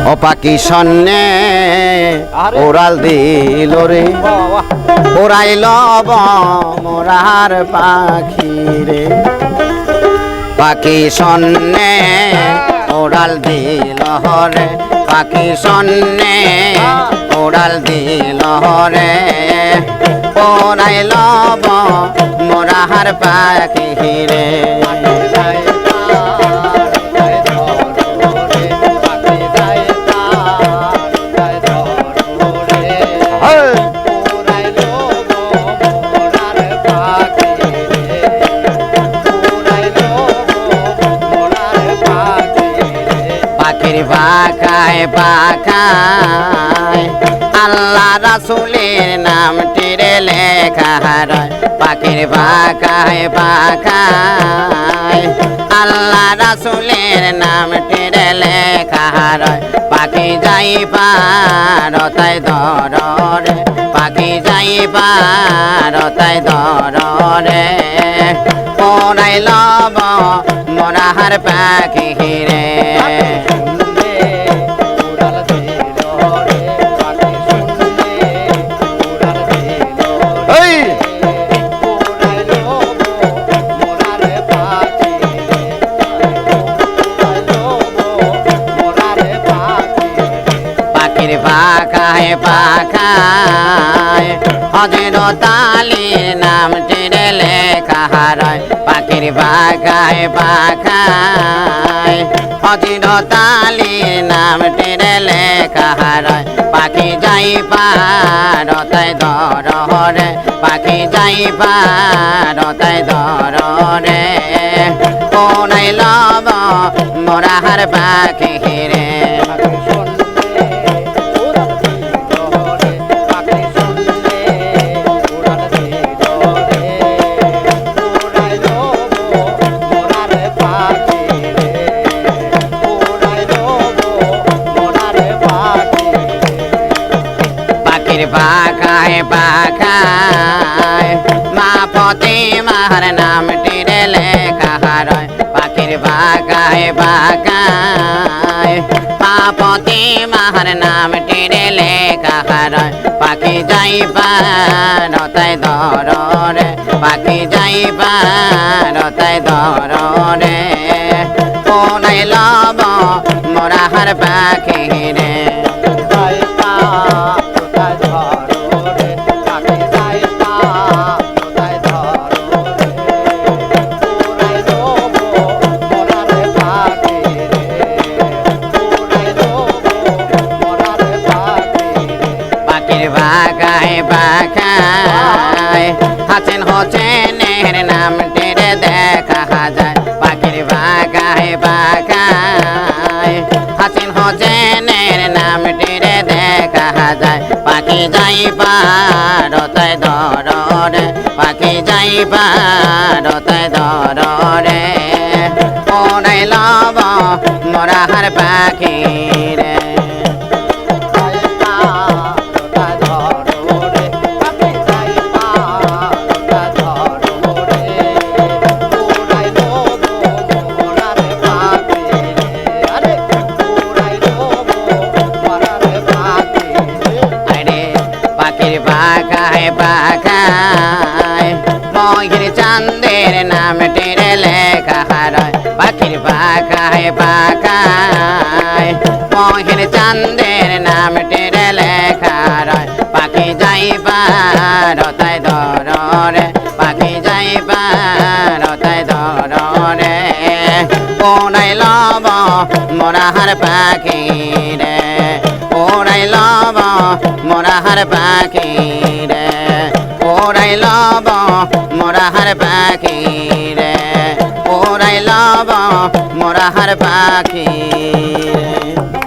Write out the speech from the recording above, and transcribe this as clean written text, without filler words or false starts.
ও পাখি সন্নে ওরাল দিল রে ওরাইল মোরার পাখি রে পাখি সন্নে ওরাল দিল রে পাখি সন্নে ওরাল দিল রে ওরাইল মোরার পাখি রে পাখায় পাখায় আল্লাহ রাসূলের নামটি রে লেখা রয় পাখির পাখায় পাখায় আল্লাহ রাসূলের নামটি রে লেখা রয় পাখি যাই পারতায় ধরে পাখি যাই পারতায় ধরে ওরাইল মোরার পাখি রে পাখায় পাখায় হযরত আলীর নামটি রে লেখা রয় পাখির পাখায় পাখায় হযরত আলীর নামটি রে লেখা রয় পাখি যাই পারতায় ধরে পাখি যাই পারতায় ধরে ওরাইল মোরার পাখি রে পাখায় পাখায় মা ফাতেমার নামটি রে লেখা রয় পাখির পাখায় পাখায় মা ফাতেমার নামটি রে লেখা রয় পাখি যাই পারতায় ধরে পাখি যাই পারতায় ধরে ওরাইল মোরার পাখি রে পাখায় পাখায় হাসেন হোসেনের নামটি রে দেখা যায় পাখির পাখায় পাখায় হাসেন হোসেনের নামটি রে দেখা যায় পাখি যাই পারতায় ধরে পাখি যাই পারতায় ধরে ওরাইল মোরার পাখি রে পাখায় পাখায় মহির চাঁদের নামটি রে লেখা রয় পাখির পাখায় পাখায় মহির চাঁদের নামটি রে লেখা রয় পাখি যাই পারতায় ধরে পাখি যাই পারতায় ধরে ওরাইল মোরার পাখি রে ওরাইল মোরার পাখি রে ওরাইল মোরার পাখি রে ওরাইল মোরার পাখি রে।